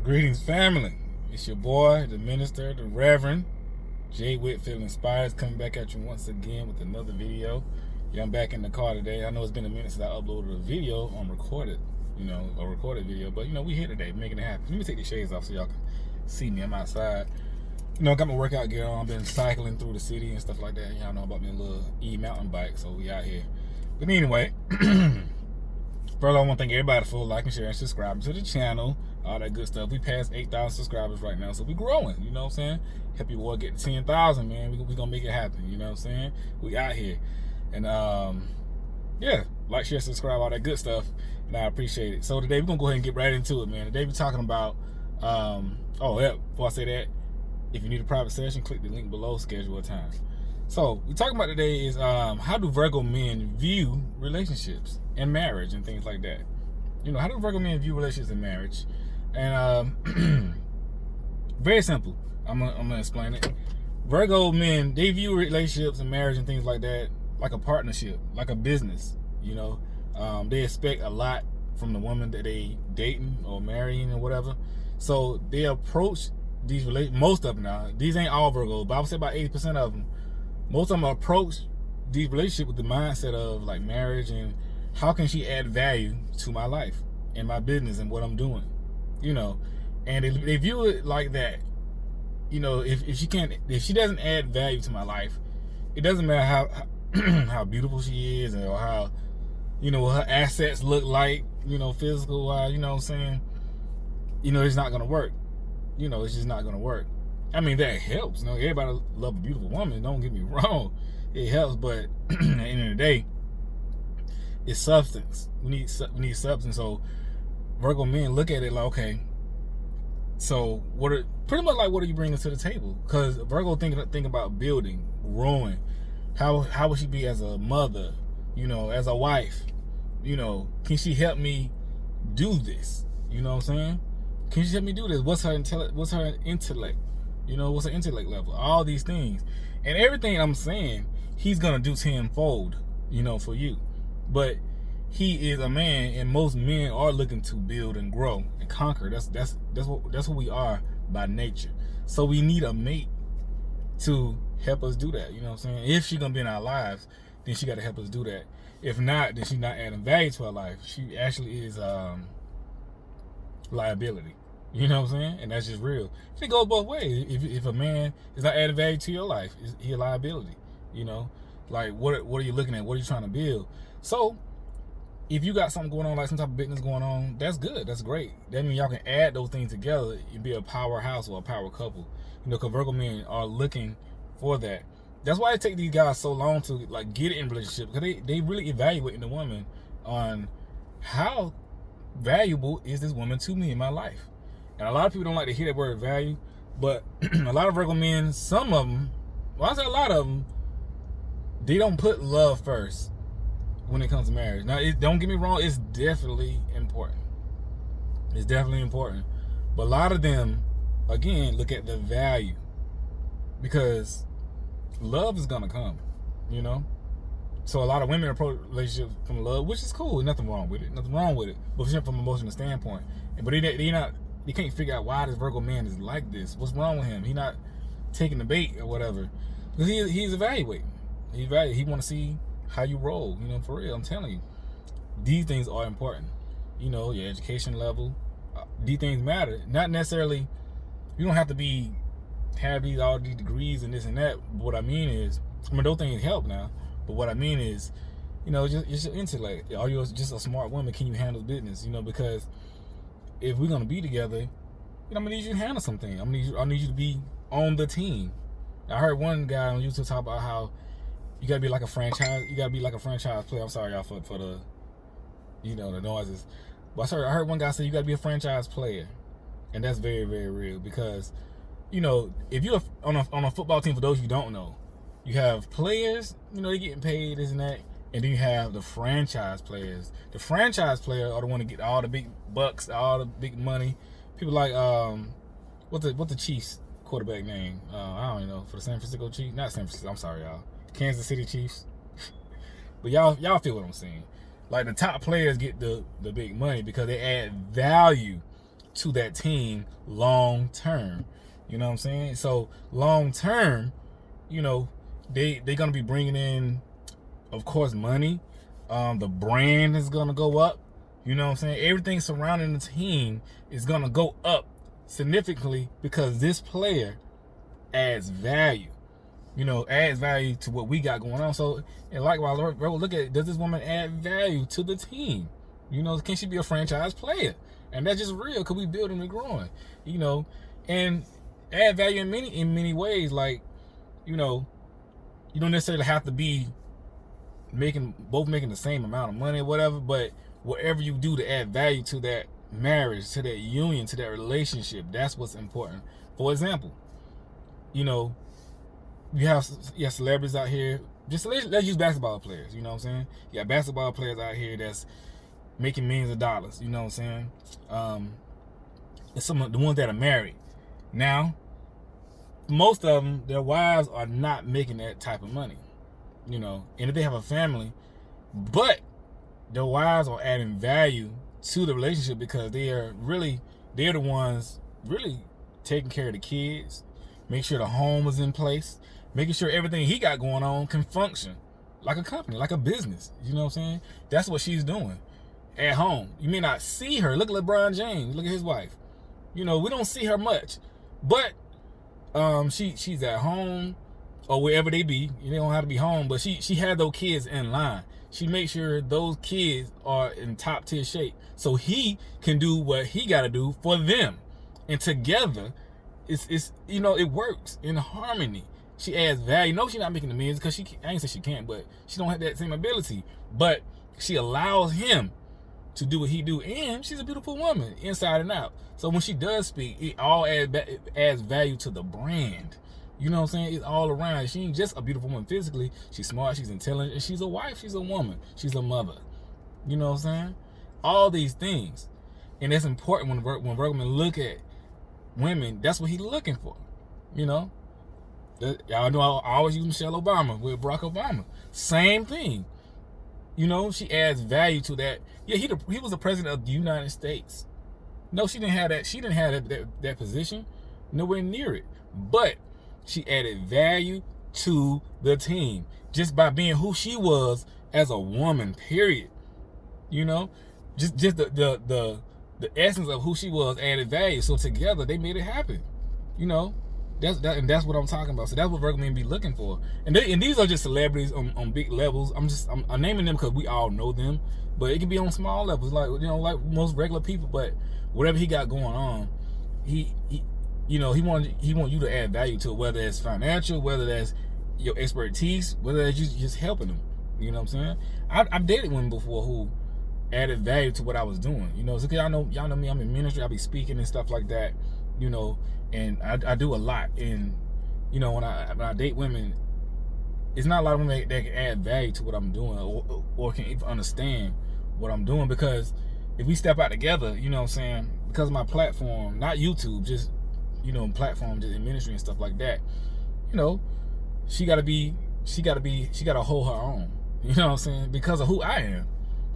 Greetings, family. It's your boy, the minister, the Reverend JWhitfieldInspires, coming back at you once again with another video. Yeah, I'm back in the car today. I know it's been a minute since I uploaded a video on recorded video, but we here today making it happen. Let me take these shades off so y'all can see me. I'm outside. I got my workout gear on. I've been cycling through the city and stuff like that. Y'all know about me a little e-mountain bike, so we out here. But anyway, first I want to thank everybody for liking, sharing, subscribing to the channel, all that good stuff. We passed 8,000 subscribers right now, so we growing, you know what I'm saying? Help your boy get to 10,000, man. We gonna make it happen, you know what I'm saying? We out here. And yeah, like, share, subscribe, all that good stuff, and I appreciate it. So today we're gonna go ahead and get right into it, man. Today we're talking about oh yeah, before I say that, if you need a private session, click the link below, schedule a time. So we're talking about today is how do Virgo men view relationships and marriage and things like that. How do Virgo men view relationships and marriage? And very simple. I'm gonna explain it. Virgo men, they view relationships and marriage and things like that like a partnership, like a business. They expect a lot from the woman that they dating or marrying or whatever. So they approach these most of them now. These ain't all Virgos, but I would say about 80% of them. Most of them approach these relationships with the mindset of like marriage and how can she add value to my life and my business and what I'm doing, and they view it like that. If she doesn't add value to my life, it doesn't matter how beautiful she is or how, her assets look like, physical wise, you know what I'm saying? It's not gonna work. It's just not gonna work. I mean, that helps. Everybody love a beautiful woman. Don't get me wrong. It helps, but at the end of the day, it's substance. We need substance. So Virgo men look at it like, okay, so what are you bringing to the table? Because Virgo think about building, growing. How would she be as a mother? As a wife. Can she help me do this? You know what I'm saying? Can she help me do this? What's her intellect? What's her intellect level? All these things. And everything I'm saying, he's gonna do tenfold, for you. But he is a man, and most men are looking to build and grow and conquer. That's what we are by nature. So we need a mate to help us do that. You know what I'm saying? If she's gonna be in our lives, then she gotta help us do that. If not, then she's not adding value to our life. She actually is liability. You know what I'm saying? And that's just real. It goes both ways. If a man is not adding value to your life, he's a liability. Like what are you looking at? What are you trying to build? So if you got something going on, like some type of business going on, that's good. That's great. That means y'all can add those things together and be a powerhouse or a power couple. Because Virgo men are looking for that. That's why it takes these guys so long to like get in a relationship, because they really evaluating the woman on how valuable is this woman to me in my life. And a lot of people don't like to hear that word value, but a lot of Virgo men, some of them, well, I say a lot of them, they don't put love first when it comes to marriage. Now, don't get me wrong, it's definitely important. It's definitely important. But a lot of them, again, look at the value, because love is gonna come, So a lot of women approach relationships from love, which is cool. Nothing wrong with it. But from an emotional standpoint, but they can't figure out why this Virgo man is like this. What's wrong with him? He not taking the bait or whatever. Because he's evaluating. He want to see how you roll. For real. I'm telling you, these things are important. Your education level. These things matter. Not necessarily. You don't have to have all these degrees and this and that. But what I mean is, those things help now. But what I mean is, just your intellect. Are you just a smart woman? Can you handle business? Because if we're gonna be together, I'm gonna need you to handle something. I need you to be on the team. I heard one guy on YouTube talk about how you gotta be like a franchise. You gotta be like a franchise player. I'm sorry, y'all, for the the noises. But I heard one guy say you gotta be a franchise player, and that's very, very real. Because if you're on a football team, for those you don't know, you have players. They getting paid this and that. And then you have the franchise players. The franchise player are the one to get all the big bucks, all the big money. People like what's the Chiefs quarterback name? I don't know. For the San Francisco Chiefs, not San Francisco. I'm sorry, y'all. Kansas City Chiefs. But y'all feel what I'm saying. Like the top players get the big money because they add value to that team long term. You know what I'm saying? So long term, you know, they're gonna be bringing in, of course, money. The brand is gonna go up. You know what I'm saying? Everything surrounding the team is gonna go up significantly because this player adds value. You know, adds value to what we got going on. So, and likewise, look at, does this woman add value to the team? You know, can she be a franchise player? And that's just real because we building and growing. You know, and add value in many ways. Like, you know, you don't necessarily have to be making the same amount of money or whatever, but whatever you do to add value to that marriage, to that union, to that relationship, that's what's important. For example, you know, you have celebrities out here. Just let's use basketball players. You know what I'm saying? You got basketball players out here that's making millions of dollars. You know what I'm saying? And some of the ones that are married. Now, most of them, their wives are not making that type of money. You know, and if they have a family, but their wives are adding value to the relationship because they're the ones really taking care of the kids, make sure the home is in place, making sure everything he got going on can function like a company, like a business. You know what I'm saying? That's what she's doing at home. You may not see her. Look at LeBron James. Look at his wife. You know, we don't see her much, but she's at home or wherever they be. They don't have to be home, but she had those kids in line. She makes sure those kids are in top tier shape so he can do what he got to do for them. And together, it's you know, it works in harmony. She adds value. No, she's not making the millions because I ain't say she can't, but she don't have that same ability. But she allows him to do what he do, and she's a beautiful woman inside and out. So when she does speak, it all adds value to the brand. You know what I'm saying? It's all around. She ain't just a beautiful woman physically. She's smart, she's intelligent, and she's a wife, she's a woman, she's a mother. You know what I'm saying? All these things. And that's important when Virgo men look at women, that's what he's looking for. You know? Y'all know I always use Michelle Obama with Barack Obama. Same thing. You know, she adds value to that. Yeah, he was the president of the United States. No, she didn't have that. She didn't have that position. Nowhere near it. But she added value to the team just by being who she was as a woman, period. You know? Just the essence of who she was added value. So together they made it happen. You know? That's what I'm talking about. So that's what Virgo men be looking for. And these are just celebrities on big levels. I'm naming them because we all know them. But it can be on small levels, like, you know, like most regular people. But whatever he got going on, he you know, he want you to add value to it, whether it's financial, whether that's your expertise, whether that's just helping them. You know what I'm saying? I've dated women before who added value to what I was doing. You know, so y'all know me. I'm in ministry. I be speaking and stuff like that. You know, and I do a lot. And you know, when I date women, it's not a lot of women that can add value to what I'm doing or can even understand what I'm doing, because if we step out together, you know what I'm saying, because of my platform, not YouTube, just, you know, platform, just in ministry and stuff like that, you know, she gotta hold her own. You know what I'm saying? Because of who I am.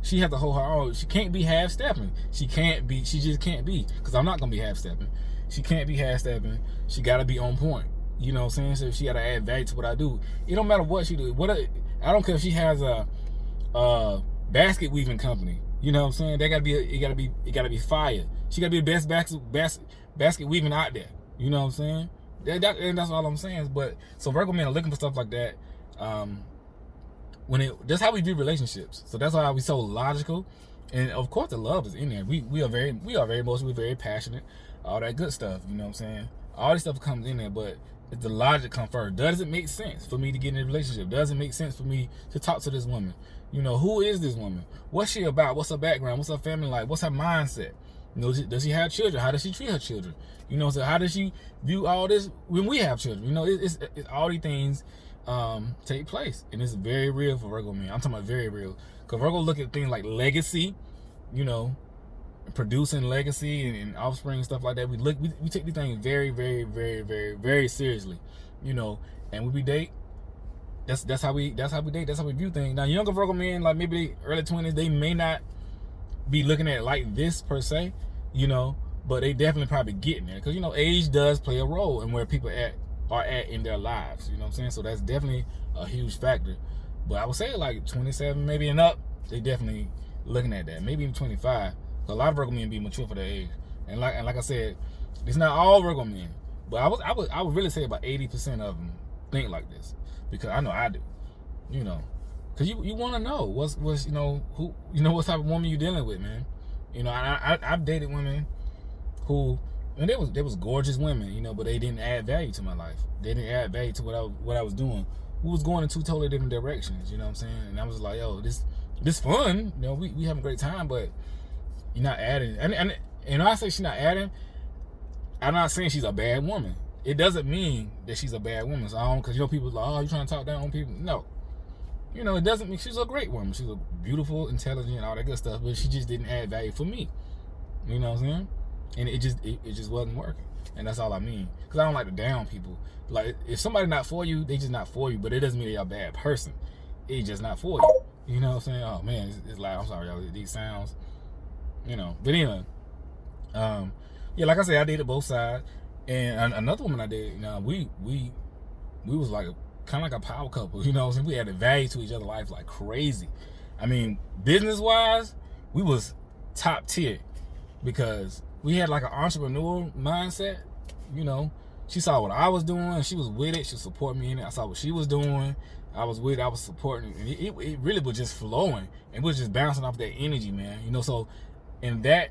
She has to hold her own. She can't be half-stepping. She just can't be, because I'm not gonna be half-stepping. She can't be half-stepping. She gotta be on point. You know what I'm saying? So she gotta add value to what I do. It don't matter what she do. I don't care if she has a basket weaving company. You know what I'm saying? It gotta be fire. She gotta be the best basket weaving out there. You know what I'm saying? And that's all I'm saying. But so Virgo men are looking for stuff like that. That's how we view relationships. So that's why we so logical. And of course the love is in there. We are very emotional, we're very passionate, all that good stuff, you know what I'm saying? All this stuff comes in there, but if the logic comes first, does it make sense for me to get in a relationship? Does it make sense for me to talk to this woman? You know, who is this woman? What's she about? What's her background? What's her family like? What's her mindset? You know, does she have children? How does she treat her children? You know, so how does she view all this when we have children? You know, it's all these things take place, and it's very real for Virgo men. I'm talking about very real, because Virgo look at things like legacy, you know, producing legacy and offspring and stuff like that. We take these things very, very, very, very, very seriously, you know. And when we date, that's how we date. That's how we view things. Now, younger Virgo men, like maybe early 20s, they may not be looking at it like this per se, you know, but they definitely probably getting there, because you know age does play a role in where people are at in their lives. You know what I'm saying? So that's definitely a huge factor. But I would say like 27 maybe and up, they definitely looking at that. Maybe even 25. A lot of Virgo men be mature for their age, and like I said, it's not all Virgo men, but I would really say about 80% of them think like this, because I know I do. You know, because you want to know what's you know who you know what type of woman you dealing with, man. You know, I've dated women who, and they was gorgeous women, you know, but they didn't add value to my life. They didn't add value to what I was doing. We was going in two totally different directions, you know what I'm saying? And I was like, yo, this fun, you know, we having a great time, but you're not adding. And when I say she's not adding, I'm not saying she's a bad woman. It doesn't mean that she's a bad woman. So because you know people like, oh, you trying to talk down on people? No. You know, it doesn't mean she's a great woman. She's a beautiful, intelligent, all that good stuff, but she just didn't add value for me. You know what I'm saying? And it just wasn't working. And that's all I mean. Because I don't like to down people. Like, if somebody not for you, they just not for you, but it doesn't mean they're a bad person. It's just not for you. You know what I'm saying? Oh man, it's like, I'm sorry, y'all, these sounds, you know. But anyway, yeah, like I said, I dated both sides. And another woman I dated, you know, we was like kind of like a power couple, you know what I'm saying? We added value to each other's life like crazy. I mean, business wise, we was top tier, because we had like an entrepreneurial mindset. You know, she saw what I was doing, and she was with it. She supported me in it. I saw what she was doing. I was with it. I was supporting it. And it really was just flowing, and we was just bouncing off that energy, man. You know, so in that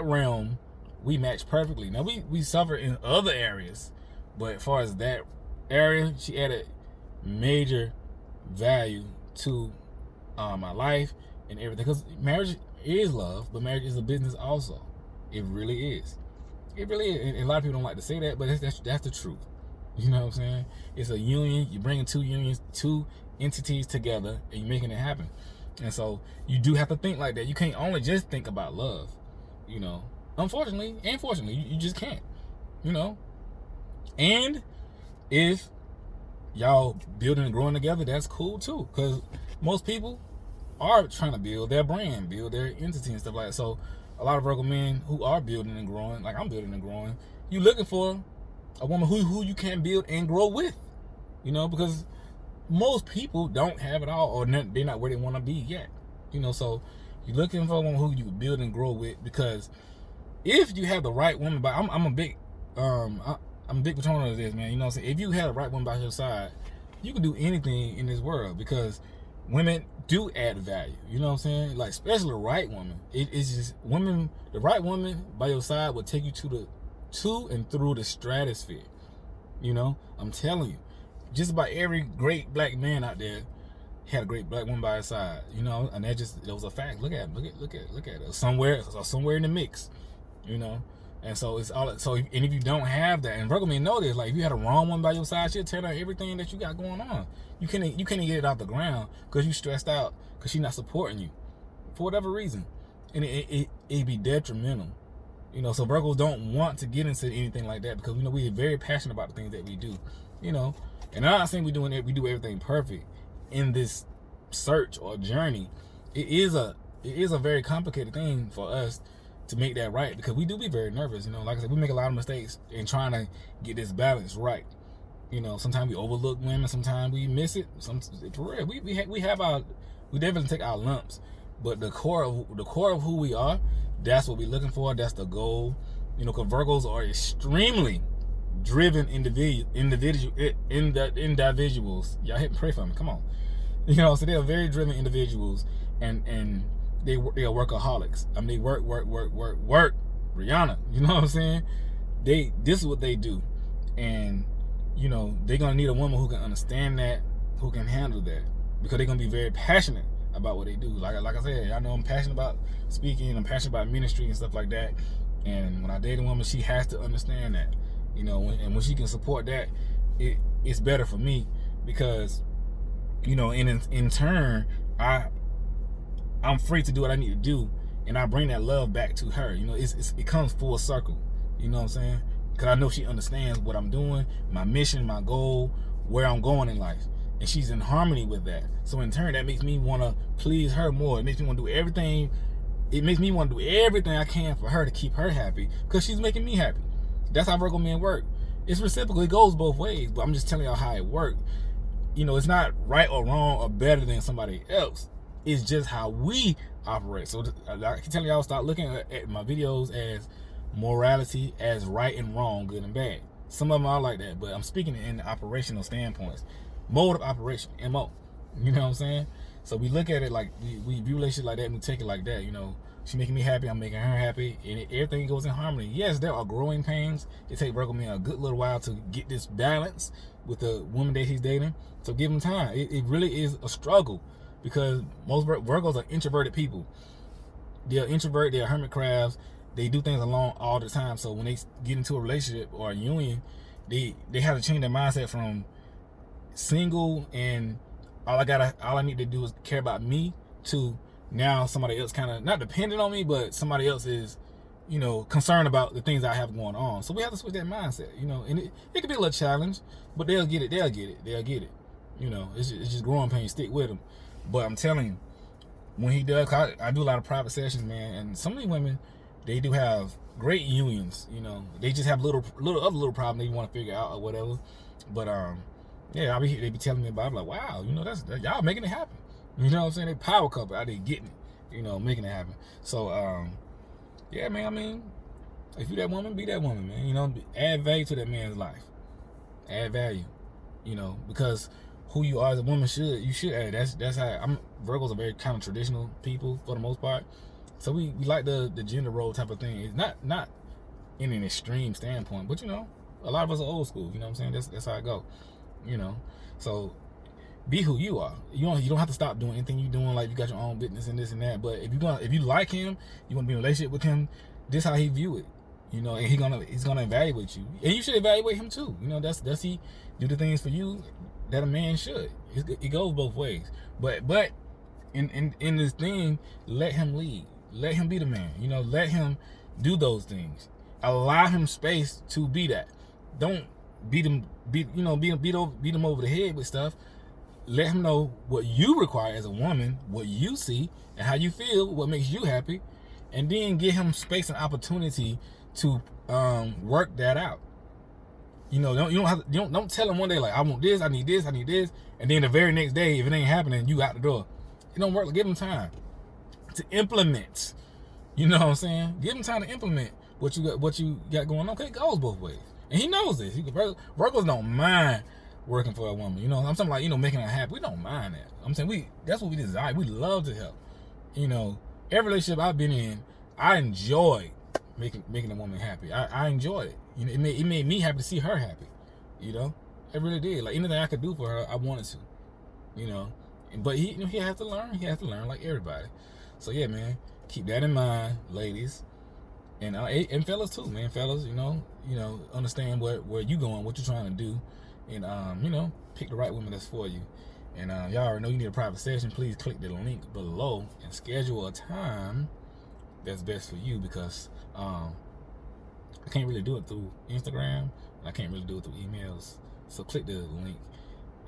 realm, we matched perfectly. Now we suffer in other areas, but as far as that area, she added major value to my life and everything. Because marriage is love, but marriage is a business also. It really is. It really is. And a lot of people don't like to say that, but that's the truth. You know what I'm saying? It's a union. You're bringing two entities together, and you're making it happen. And so you do have to think like that. You can't only just think about love. You know, unfortunately and fortunately, you just can't. You know, and if y'all building and growing together, that's cool too, because most people are trying to build their brand, build their entity and stuff like that. So a lot of Virgo men who are building and growing, like I'm building and growing, you looking for a woman who you can build and grow with, you know, because most people don't have it all, or they're not where they want to be yet, you know. So you're looking for a woman who you can build and grow with, because if you have the right woman, but I'm a big I'm a big proponent of this, man. You know what I'm saying? If you have the right woman by your side, you can do anything in this world, because women do add value. You know what I'm saying? Like, especially the right woman. It's just women, the right woman by your side will take you to and through the stratosphere. You know? I'm telling you. Just about every great black man out there had a great black woman by his side. You know? And that was a fact. Look at it. Somewhere in the mix. You know? And so it's all. So and if you don't have that, and Virgo men know this, like if you had a wrong one by your side, she'll tear down everything that you got going on. You can't get it out the ground because you stressed out because she's not supporting you for whatever reason, and it'd be detrimental. You know, so Virgos don't want to get into anything like that, because we're very passionate about the things that we do. You know, and I'm not saying we do everything perfect in this search or journey. It is a very complicated thing for us to make that right, because we do be very nervous. You know, like I said, we make a lot of mistakes in trying to get this balance right. You know, sometimes we overlook women, sometimes we miss it. For real, we definitely take our lumps, but the core of who we are, that's what we're looking for. That's the goal. You know, because Virgos are extremely driven individuals. Y'all hit and pray for me. Come on. You know, so they are very driven individuals, and they are workaholics. I mean, they work. Rihanna, you know what I'm saying? This is what they do, and you know they're gonna need a woman who can understand that, who can handle that, because they're gonna be very passionate about what they do. Like I said, I know I'm passionate about speaking, I'm passionate about ministry and stuff like that. And when I date a woman, she has to understand that, you know, and when she can support that, it's better for me, because you know, in turn, I'm free to do what I need to do, and I bring that love back to her. You know, it comes full circle. You know what I'm saying? Because I know she understands what I'm doing, my mission, my goal, where I'm going in life, and she's in harmony with that. So in turn, that makes me want to please her more. It makes me want to do everything it makes me want to do everything I can for her to keep her happy because she's making me happy. That's how Virgo men work. It's reciprocal. It goes both ways, but I'm just telling y'all how it works. You know, it's not right or wrong or better than somebody else. It's just how we operate. So I can tell y'all, stop looking at my videos as morality, as right and wrong, good and bad. Some of them are like that, but I'm speaking in the operational standpoints. Mode of operation, MO. You know what I'm saying? So we look at it like, we view relationship like that, and we take it like that. You know, she's making me happy, I'm making her happy, and everything goes in harmony. Yes, there are growing pains. It takes Virgo man a good little while to get this balance with the woman that he's dating. So give him time. It really is a struggle because most Virgos are introverted people. They're introvert, they're hermit crabs. They do things alone all the time. So when they get into a relationship or a union, they have to change their mindset from single and all I need to do is care about me to now somebody else kind of not dependent on me, but somebody else is, you know, concerned about the things I have going on. So we have to switch that mindset, you know, and it could be a little challenge, but they'll get it. You know, it's just growing pains. Stick with them. But I'm telling you, when he does, I do a lot of private sessions, man, and some of these women, they do have great unions. You know, they just have little problem they want to figure out or whatever. But yeah, they be telling me about it. I'm like, wow, you know, that's y'all making it happen. You know what I'm saying? They power couple out there getting it, you know, making it happen. So yeah, man, I mean, if you that woman, be that woman, man. You know, add value to that man's life. Add value, you know, because who you are as a woman you should add. That's how Virgos are very kind of traditional people for the most part. So we like the gender role type of thing. It's not in an extreme standpoint, but you know, a lot of us are old school. You know what I'm saying? That's how it go. You know, so be who you are. You don't have to stop doing anything you're doing. Like you got your own business and this and that. But if you like him, you want to be in a relationship with him. This how he view it. You know, and he's gonna evaluate you, and you should evaluate him too. You know, that's he do the things for you that a man should. It goes both ways. But in this thing, let him lead. Let him be the man. You know, let him do those things. Allow him space to be that. Don't beat him over the head with stuff. Let him know what you require as a woman, what you see, and how you feel, what makes you happy, and then give him space and opportunity to work that out. You know, don't tell him one day like, I want this, I need this, and then the very next day, if it ain't happening, you out the door. It don't work. Give him time to implement. You know what I'm saying? Give him time to implement what you got going on. Okay, it goes both ways, and he knows this. Virgos don't mind working for a woman. You know, I'm talking like, you know, making her happy. We don't mind that. I'm saying that's what we desire. We love to help. You know, every relationship I've been in, I enjoy making a woman happy. I enjoy it. You know, it made me happy to see her happy. You know, it really did. Like anything I could do for her, I wanted to. You know, but he has to learn. He has to learn like everybody. So yeah, man, keep that in mind, ladies, and fellas too, man. Fellas, you know, understand where you going, what you're trying to do, and you know, pick the right woman that's for you. And y'all already know you need a private session. Please click the link below and schedule a time that's best for you, because I can't really do it through Instagram, and I can't really do it through emails. So click the link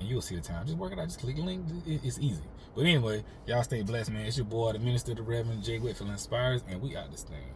and you'll see the time. Just work it out. Just click the link. It's easy. But anyway, y'all stay blessed, man. It's your boy, the minister, the Reverend JWhitfieldInspires, and we out this thing.